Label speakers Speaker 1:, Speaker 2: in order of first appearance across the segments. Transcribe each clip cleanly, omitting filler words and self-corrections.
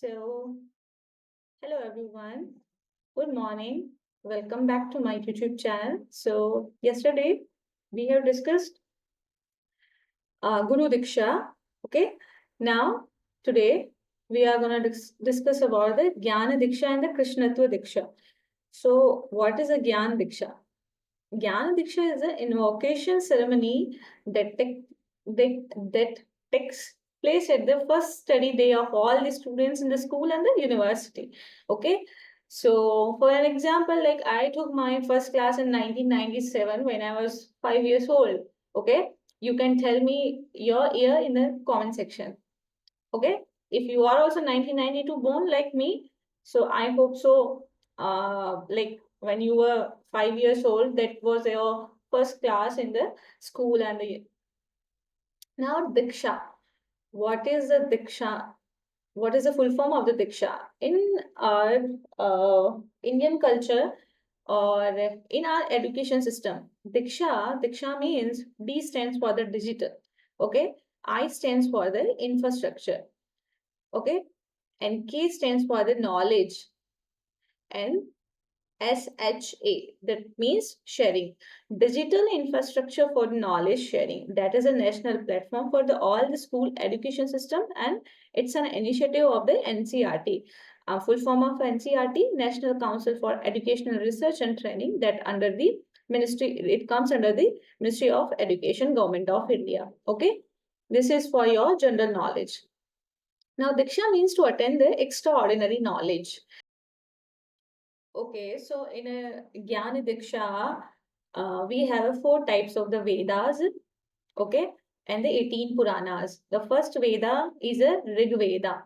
Speaker 1: So, hello everyone. Good morning. Welcome back to my YouTube channel. So, yesterday we have discussed Guru Diksha. Okay. Now, today we are going to discuss about the Gyan Diksha and the Krishnattav Diksha. So, what is a Gyan Diksha? Gyan Diksha is an invocation ceremony that, that takes place at the first study day of all the students in the school and the university. Okay. So, for an example, like I took my first class in 1997 when I was 5 years old. Okay. You can tell me your year in the comment section. Okay. If you are also 1992 born like me, so I hope so. Like when you were 5 years old, that was your first class in the school and the now Diksha. What is the Diksha? What is the full form of the Diksha? In our Indian culture or in our education system, Diksha means D stands for the digital. Okay. I stands for the infrastructure. Okay. And K stands for the knowledge. And SHA, that means sharing. Digital infrastructure for knowledge sharing. That is a national platform for all the school education system, and it's an initiative of the NCRT. A full form of NCRT, National Council for Educational Research and Training, that under the ministry, it comes under the Ministry of Education, Government of India. Okay, this is for your general knowledge. Now, Diksha means to attain the extraordinary knowledge. Okay, so in a Gyan Diksha, we have four types of the Vedas, okay, and the 18 Puranas. The first Veda is a Rig Veda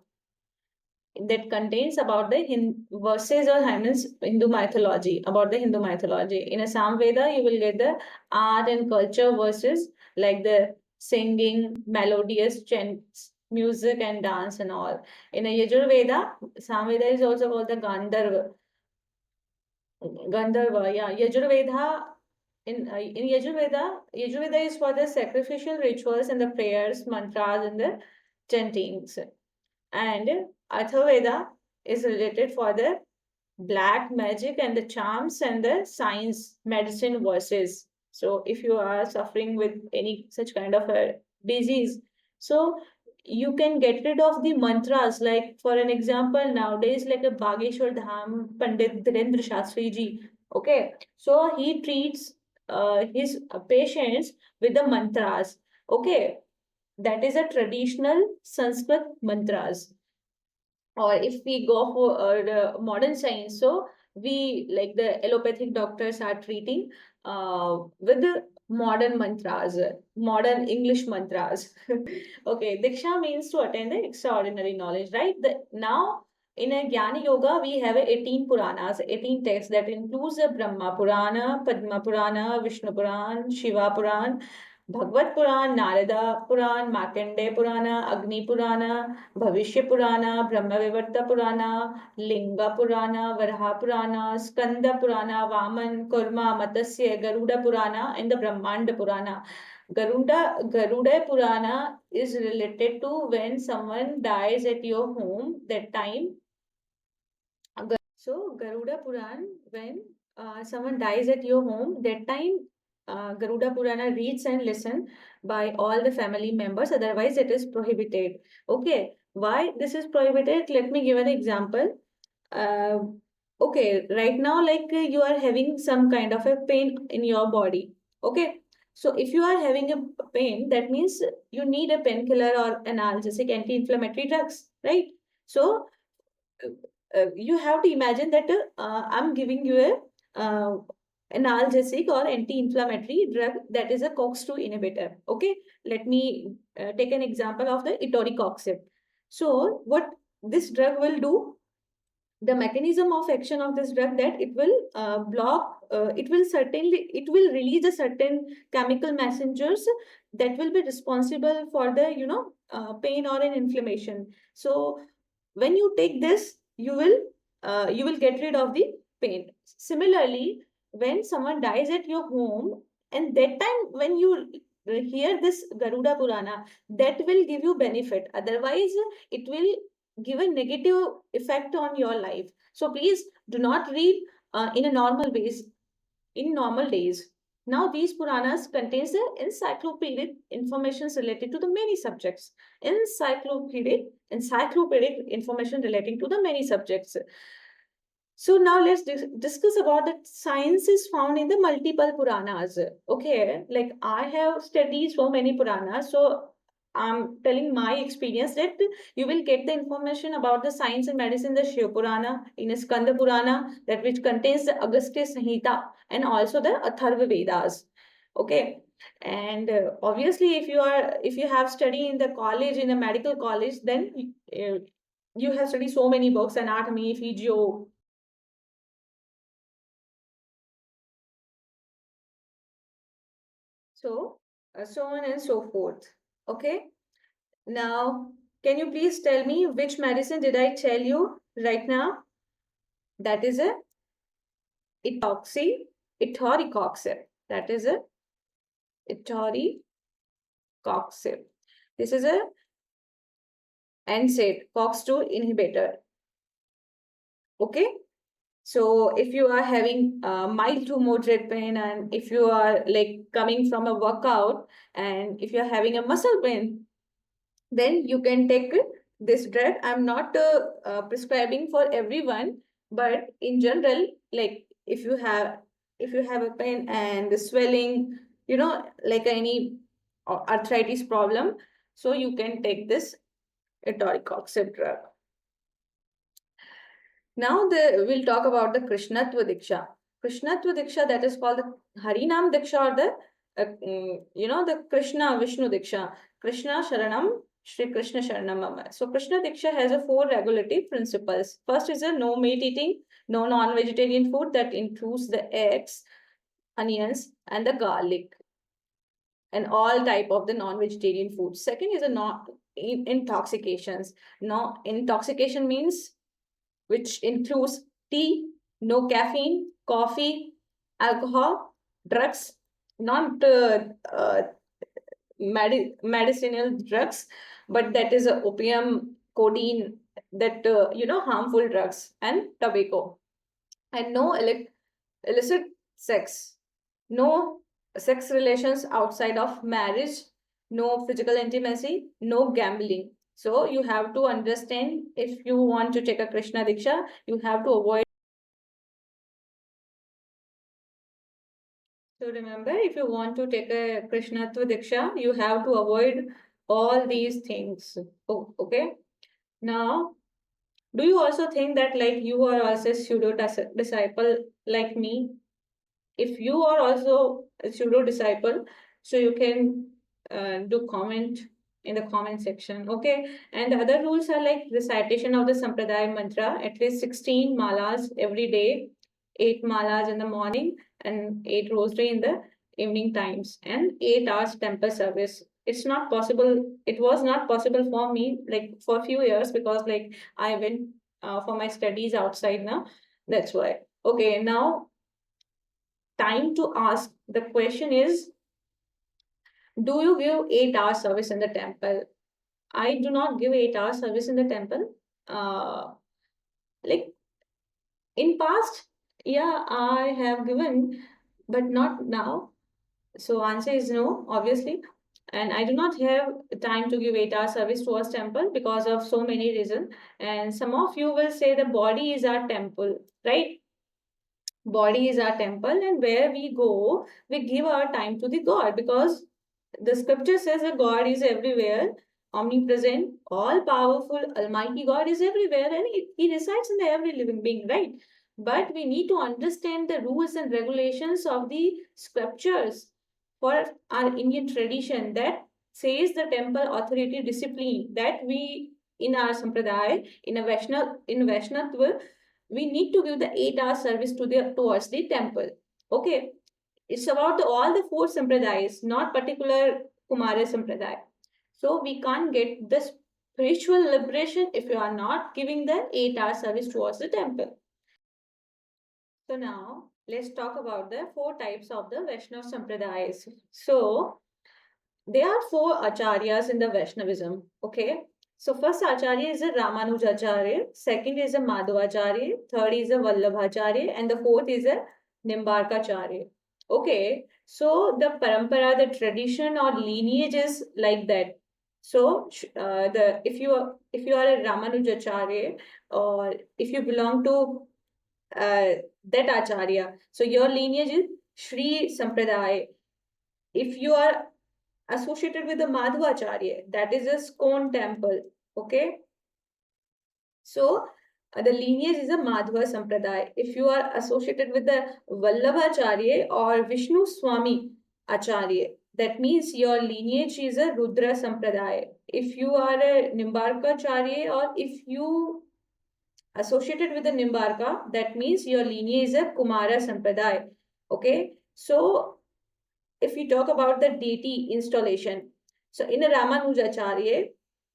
Speaker 1: that contains about the verses or Hindu mythology, about the Hindu mythology. In a Sam Veda, you will get the art and culture verses like the singing, melodious chants, music and dance and all. In a Yajur Veda, Sam Veda is also called the Gandharva, yeah. Yajurveda, in Yajurveda is for the sacrificial rituals and the prayers, mantras, and the chantings. And Atharveda is related for the black magic and the charms and the science medicine verses. So if you are suffering with any such kind of a disease, so you can get rid of the mantras. Like for an example, nowadays like a Bageshwar Dham Pandit Dhirendra Shastri ji. Okay, so he treats his patients with the mantras. Okay, that is a traditional Sanskrit mantras. Or if we go for the modern science, so we like the allopathic doctors are treating with the modern mantras, modern English mantras. Okay, Diksha means to attain the extraordinary knowledge, right? Now, in a Jnana Yoga, we have 18 Puranas, 18 texts that includes the Brahma Purana, Padma Purana, Vishnu Puran, Shiva Puran, Bhagavad Puran, Narada Puran, Markandeya Purana, Agni Purana, Bhavishya Purana, Brahmavivarta Purana, Linga Purana, Varaha Purana, Skanda Purana, Vaman, Kurma, Matsya, Garuda Purana, and the Brahmanda Purana. Garuda Purana is related to when someone dies at your home, that time. So, Garuda Puran, when someone dies at your home, that time Garuda Purana reads and listen by all the family members. Otherwise, it is prohibited. Okay, why this is prohibited? Let me give an example. Uh, okay, right now, like you are having some kind of a pain in your body. Okay, so if you are having a pain, that means you need a painkiller or analgesic anti-inflammatory drugs, right? So you have to imagine that I'm giving you a analgesic or anti-inflammatory drug that is a COX-2 inhibitor. Okay, let me take an example of the itoricoxib. So what this drug will do, the mechanism of action of this drug, that it will block, it will release a certain chemical messengers that will be responsible for the pain or an inflammation. So when you take this, you will get rid of the pain. Similarly, when someone dies at your home, and that time when you hear this Garuda Purana, that will give you benefit. Otherwise, it will give a negative effect on your life. So please do not read in a normal ways, in normal days. Now these Puranas contains the encyclopedic information related to the many subjects. Encyclopedic information relating to the many subjects. So now let's discuss about the science is found in the multiple Puranas. Okay, like I have studied so many Puranas, so I'm telling my experience that you will get the information about the science and medicine, the Shiv Purana, in a Skanda Purana, that which contains the Agastya Samhita and also the Atharva Vedas. Okay, and obviously, if you have studied in the college, in a medical college, then you have studied so many books, anatomy, physio, so so on and so forth. Okay. Now, can you please tell me which medicine did I tell you right now? That is a etoxy, etoricoxib. That is a etoricoxib. This is a NSAID, COX-2 inhibitor. Okay. So if you are having mild to moderate pain, and if you are like coming from a workout, and if you are having a muscle pain, then you can take this drug. I'm not prescribing for everyone, but in general, like if you have a pain and the swelling, like any arthritis problem, so you can take this etoricoxib drug. Now we'll talk about the Krishnatva Diksha. Krishnatva Diksha, that is called the Harinam Diksha, or the the Krishna Vishnu Diksha. Krishna Sharanam, Shri Krishna Sharanam Mama. So Krishna Diksha has a four regulative principles. First is a no meat eating, no non-vegetarian food, that includes the eggs, onions, and the garlic, and all type of the non-vegetarian food. Second is a not intoxications. No intoxication means which includes tea, no caffeine, coffee, alcohol, drugs, not medicinal drugs, but that is opium, codeine, that harmful drugs, and tobacco, and no illicit sex, no sex relations outside of marriage, no physical intimacy, no gambling. So you have to understand, if you want to take a Krishna Diksha, you have to avoid. So remember, if you want to take a Krishnatva Diksha, you have to avoid all these things. Oh, okay. Now, do you also think that like you are also a pseudo disciple like me? If you are also a pseudo disciple, so you can do comment in the comment section. Okay. And the other rules are like recitation of the Sampradaya mantra, at least 16 malas every day, 8 malas in the morning, and 8 rosary in the evening times, and 8 hours temple service. It's not possible. It was not possible for me like for a few years, because like I went for my studies outside now. That's why. Okay, now time to ask the question is, do you give 8 hour service in the temple? I do not give 8 hour service in the temple. Like in past, yeah, I have given, but not now. So answer is no, obviously. And I do not have time to give 8 hour service towards temple because of so many reasons. And some of you will say the body is our temple, right? Body is our temple, and where we go, we give our time to the God, because the scripture says that God is everywhere, omnipresent, all powerful, almighty God is everywhere, and he resides in the every living being, right? But we need to understand the rules and regulations of the scriptures for our Indian tradition, that says the temple authority discipline, that we in our sampradaya, in Vaishnava, we need to give the 8 hour service to the towards the temple. Okay, it's about all the four sampradayas, not particular Kumara sampradaya. So we can't get the spiritual liberation if you are not giving the 8 hour service towards the temple. So now let's talk about the four types of the Vaishnava sampradayas. So there are four acharyas in the Vaishnavism. Okay, So first Acharya is a Ramanujacharya, second is a Madhvacharya, third is a Vallabhacharya, and the fourth is a Nimbarkacharya. Okay, so the parampara, the tradition or lineage is like that. So the if you are a Ramanujacharya, or if you belong to uh, that Acharya, so your lineage is Sri Sampradaya. If you are associated with the Madhvacharya, that is a Scone temple. Okay, so the lineage is a Madhva Sampradaya. If you are associated with the Vallabhacharya or Vishnu Swami Acharya, that means your lineage is a Rudra Sampradaya. If you are a Nimbarkacharya or if you associated with the Nimbarka, that means your lineage is a Kumara Sampradaya. Okay, so if we talk about the deity installation, so in a Ramanujacharya,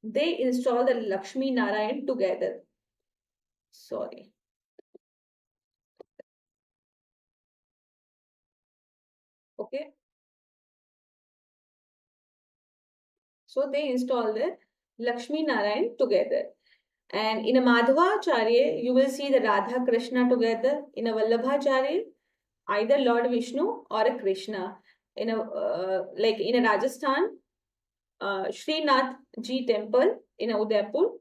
Speaker 1: they install the Lakshmi Narayan together. Sorry. Okay. So they install the Lakshmi Narayan together. And in a Madhvacharya, you will see the Radha Krishna together. In a Vallabhacharya, either Lord Vishnu or a Krishna. In a like in a Rajasthan, Srinath Ji temple in a Udaipur,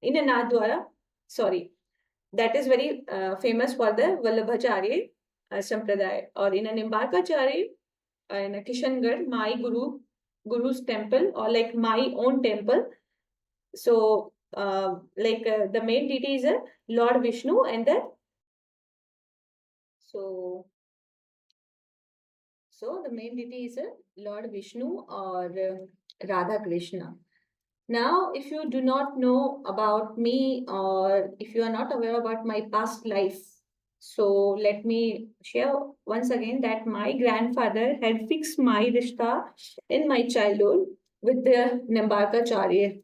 Speaker 1: in a Nathdwara, sorry, that is very famous for the Vallabhacharya Sampradaya. Or in a Nimbarkacharya, in a Kishangarh, my Guru's temple, or like my own temple. So, the main deity is a Lord Vishnu, and the so so the main deity is a Lord Vishnu or Radha Krishna. Now, if you do not know about me, or if you are not aware about my past life, so let me share once again that my grandfather had fixed my rishta in my childhood with the Nimbarkacharya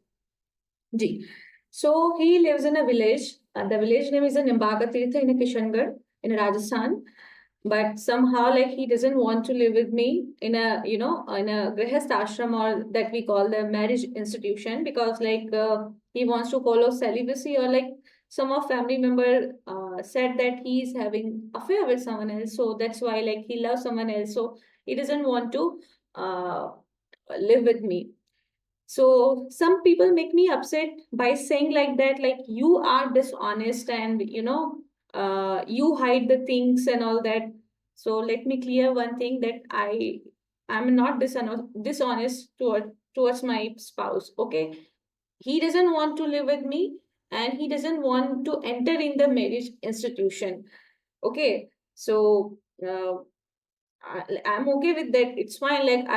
Speaker 1: ji. So he lives in a village. The village name is a Nimbarka Tirtha in a Kishangarh in Rajasthan. But somehow, like, he doesn't want to live with me in a in a grihast ashram, or that we call the marriage institution, because he wants to follow celibacy, or like some of family member said that he is having affair with someone else, so that's why like he loves someone else, so he doesn't want to uh, live with me. So some people make me upset by saying like that, like you are dishonest, and you hide the things and all that. So let me clear one thing, that I'm not dishonest towards my spouse. Okay, he doesn't want to live with me, and he doesn't want to enter in the marriage institution. Okay, so I'm okay with that. It's fine. Like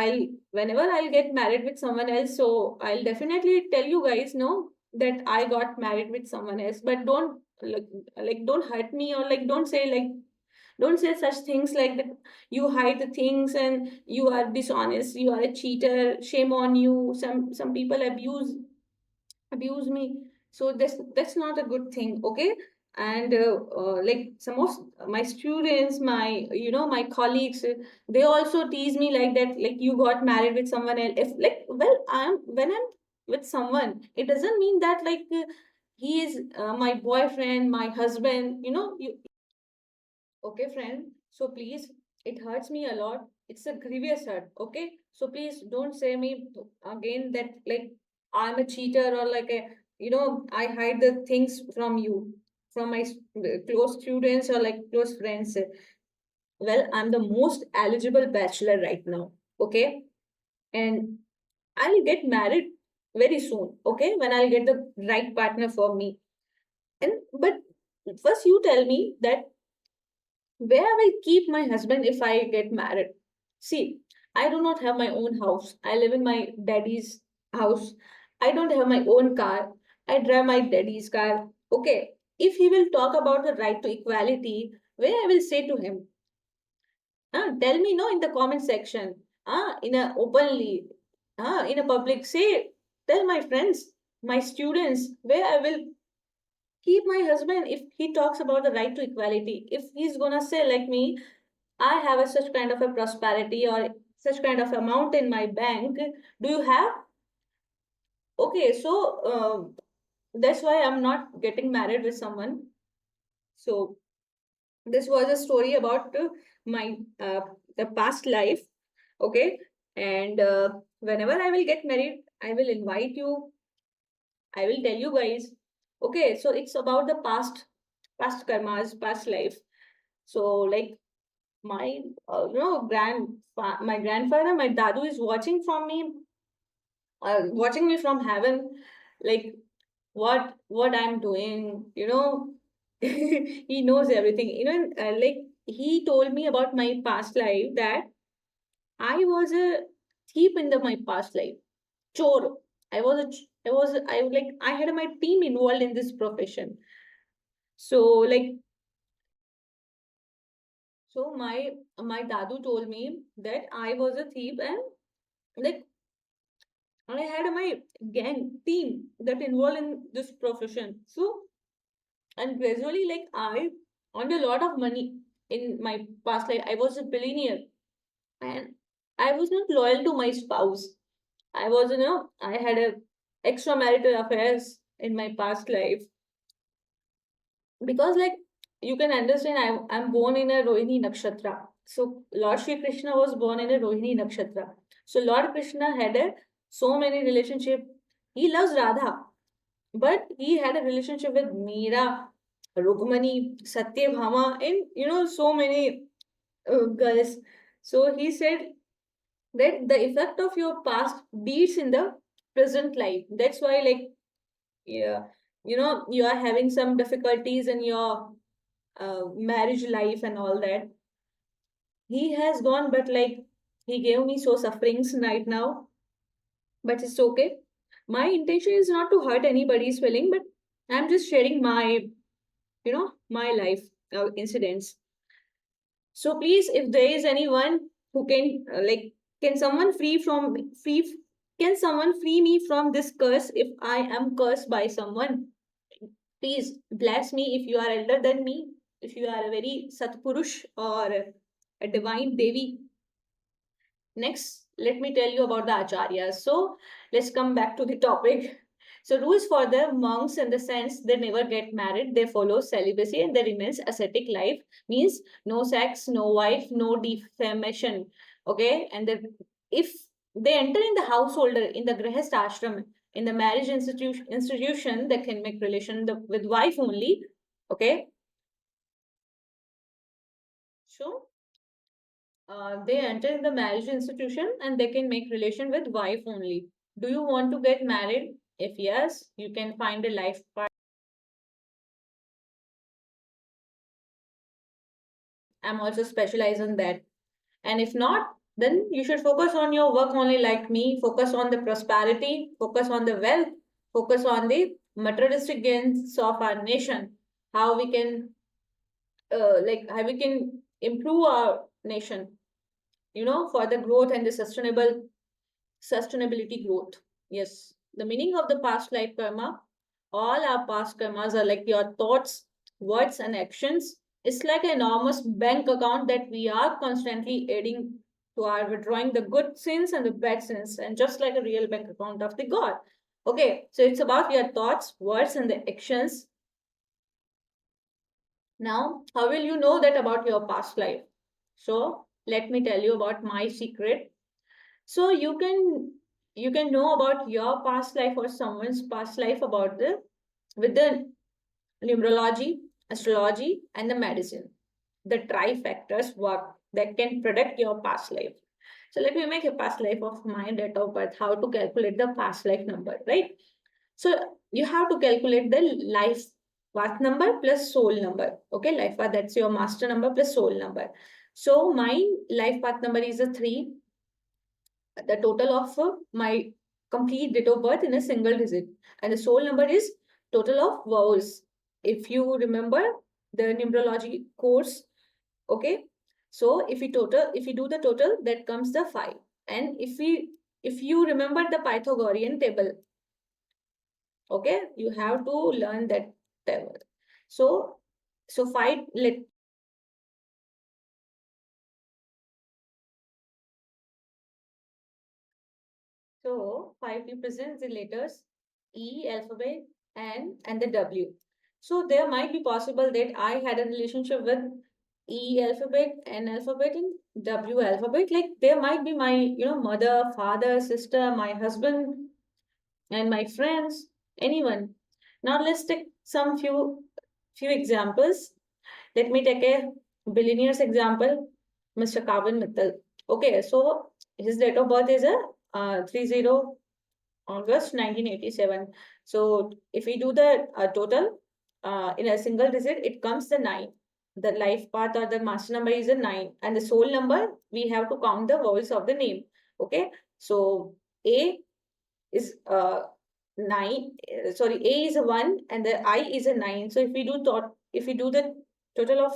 Speaker 1: whenever I'll get married with someone else, so I'll definitely tell you guys, no, that I got married with someone else. But don't don't hurt me, or like don't say such things like that. You hide the things and you are dishonest. You are a cheater. Shame on you. Some people abuse me, so that's not a good thing. Okay, and like some of my students, my my colleagues, they also tease me like that, like you got married with someone else. If like, well, I'm when I'm with someone, it doesn't mean that he is my boyfriend, my husband, okay, friend. So please, it hurts me a lot. It's a grievous hurt. Okay. So please don't say me again that like I'm a cheater, or like I hide the things from you, from my close students or like close friends. Well, I'm the most eligible bachelor right now. Okay. And I'll get married very soon. Okay. When I'll get the right partner for me. And but first you tell me that where I will keep my husband if I get married. See, I do not have my own house. I live in my daddy's house. I don't have my own car. I drive my daddy's car. Okay. If he will talk about the right to equality, where I will say to him, tell me no in the comment section. In a openly, in a public, say, tell my friends, my students, where I will keep my husband if he talks about the right to equality. If he's gonna say like me, I have a such kind of a prosperity or such kind of amount in my bank. Do you have? Okay, so that's why I'm not getting married with someone. So this was a story about my the past life. Okay, and whenever I will get married, I will invite you. I will tell you guys. Okay, so it's about the past karmas, past life. So like my my grandfather, my dadu is watching me from heaven, like what I'm doing, he knows everything. Like he told me about my past life, that I was a thief in my past life, chore. I had my team involved in this profession. So like, so my dadu told me that I was a thief, and like I had my gang team that involved in this profession. So, and gradually, like I earned a lot of money in my past life. I was a billionaire, and I was not loyal to my spouse. I was, I had a extramarital affairs in my past life, because like you can understand, I'm born in a Rohini nakshatra. So Lord Shri Krishna was born in a Rohini nakshatra. So Lord Krishna had so many relationship. He loves Radha, but he had a relationship with Meera, Rukmani, Satyabhama, and so many girls. So he said that the effect of your past deeds in the present life. That's why, like, yeah, you are having some difficulties in your marriage life and all that. He has gone, but like he gave me so sufferings right now, but it's okay. My intention is not to hurt anybody's feeling, but I'm just sharing my life incidents. So please, if there is anyone who can can someone free can someone free me from this curse if I am cursed by someone? Please bless me if you are elder than me, if you are a very Satpurush or a divine Devi. Next, let me tell you about the acharyas. So let's come back to the topic. So rules for the monks, in the sense they never get married, they follow celibacy and they remain ascetic life, means no sex, no wife, no defamation. Okay, and if they enter in the householder in the grihast ashram, in the marriage institution, they can make relation with wife only. Okay, so they enter in the marriage institution and they can make relation with wife only. Do you want to get married? If yes, you can find a life partner. I'm also specialized in that. And if not, then you should focus on your work only, like me. Focus on the prosperity, focus on the wealth, focus on the materialistic gains of our nation. How we can how we can improve our nation, for the growth and the sustainability growth. Yes, the meaning of the past life karma, all our past karmas are like your thoughts, words, and actions. It's like an enormous bank account that we are constantly adding to our withdrawing the good sins and the bad sins, and just like a real bank account of the God. Okay, so it's about your thoughts, words, and the actions. Now, how will you know that about your past life? So, let me tell you about my secret. So you can know about your past life or someone's past life about the with the numerology, astrology, and the medicine. The trifactors work that can predict your past life. So let me make a past life of my date of birth. How to calculate the past life number, right? So you have to calculate the life path number plus soul number. Okay, life path, that's your master number plus soul number. So my life path number is a 3, the total of my complete date of birth in a single digit, and the soul number is total of vowels. If you remember the numerology course, okay, so if you do the total, that comes the 5. And if you remember the Pythagorean table, okay, you have to learn that table. So 5, so 5 represents the letters E alphabet, N, and the W. So there might be possible that I had a relationship with E alphabet, N alphabet, and W alphabet. Like there might be my, mother, father, sister, my husband, and my friends, anyone. Now let's take some few examples. Let me take a billionaire's example, Mr. Kavin Mittal. Okay, so his date of birth is a 30 August 1987. So if we do the total in a single digit, it comes the 9. The life path or the master number is a 9, and the soul number we have to count the vowels of the name. Okay, so A is 9. Sorry, A is a 1 and the I is a 9. So if we do the total of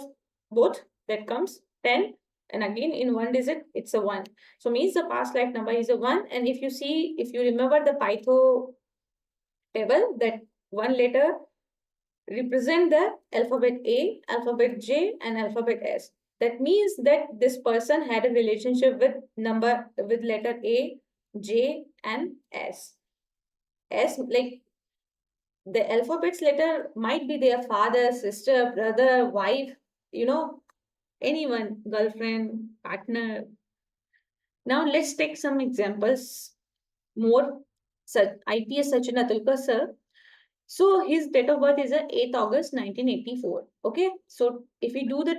Speaker 1: both, that comes 10. And again, in one digit, it's a 1. So means the past life number is a 1. And if you remember the Pytho table, that one letter represent the alphabet A, alphabet J, and alphabet S. That means that this person had a relationship with letter A, J, and S. S, like the alphabet's letter might be their father, sister, brother, wife, anyone, girlfriend, partner. Now let's take some examples more. IPS Sachin Atulkar sir. So his date of birth is a 8th August 1984. Okay. So if we do the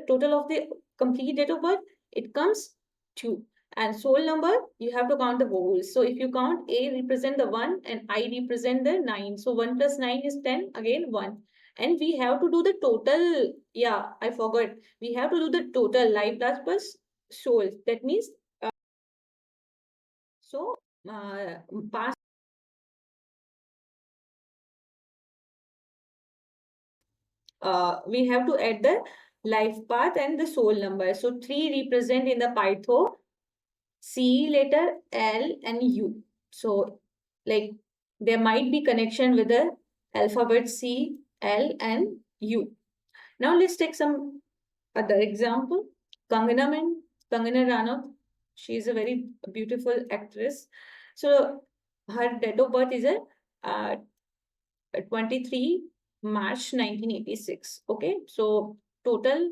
Speaker 1: total of the complete date of birth, it comes 2. And soul number, you have to count the vowels. So if you count, A represent the 1 and I represent the 9. So 1 plus 9 is 10, again 1. And we have to do the total. Yeah, I forgot. We have to do the total life plus soul. That means so past we have to add the life path and the soul number. So 3 represent in the Pytho C letter, L, and U. So like there might be connection with the alphabet C, L, and U. Now let's take some other example. Kangana Man, Kangana Ranaut. She is a very beautiful actress. So her date of birth is a 23 March 1986. Okay, so total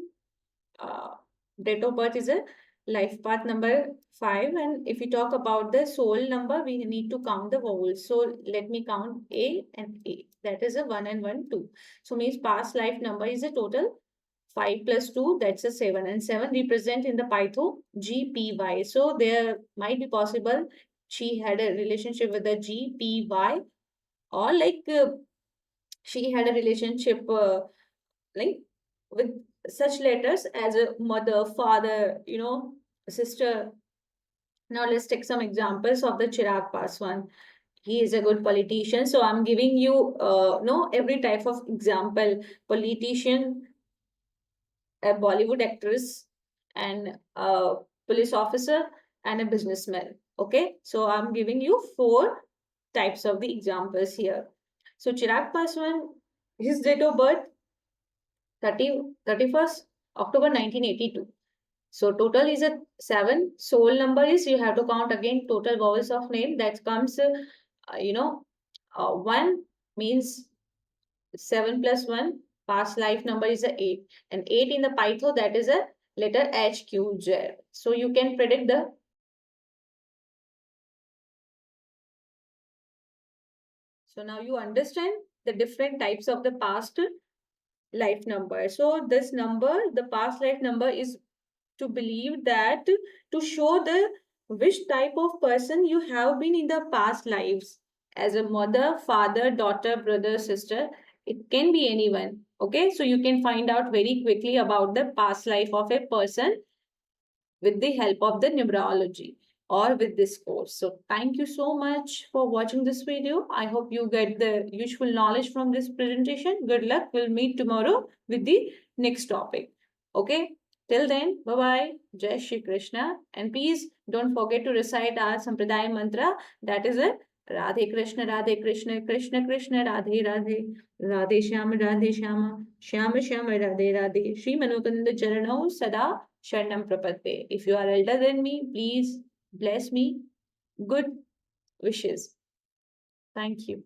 Speaker 1: uh, date of birth is a life path number 5. And if we talk about the soul number, we need to count the vowels. So let me count A and A. That is a 1 and 1, 2. So means past life number is a total 5 plus 2, that's a 7. And 7 represent in the Pytho GPY. So there might be possible she had a relationship with the GPY, or like she had a relationship like with such letters as a mother, father, sister. Now let's take some examples of the Chirag Paswan. He is a good politician, so I'm giving you no every type of example: politician, a Bollywood actress, and a police officer, and a businessman. Okay, so I'm giving you 4 types of the examples here. So Chirag Paswan, his date of birth 31st October 1982. So total is a 7. Soul number is, you have to count again total vowels of name. That comes, 1 means 7 plus 1. Past life number is a 8. And 8 in the Pytho, that is a letter H, Q, J. So you can predict the. So now you understand the different types of the past life number. So this number, the past life number, is to believe that to show the which type of person you have been in the past lives, as a mother, father, daughter, brother, sister. It can be anyone. Okay, so you can find out very quickly about the past life of a person with the help of the numerology or with this course. So thank you so much for watching this video. I hope you get the useful knowledge from this presentation. Good luck. We'll meet tomorrow with the next topic. Okay. Till then, bye-bye. Jai Shri Krishna. And please don't forget to recite our Sampradaya mantra. That is a Radhe Krishna, Radhe Krishna, Krishna Krishna, Radhe Radhe, Radhe Shyama, Radhe Shyama, Shyama Shyama, Radhe Radhe, Sri Manokanda Charanau Sada Sharnam Prapatte. If you are elder than me, please bless me. Good wishes. Thank you.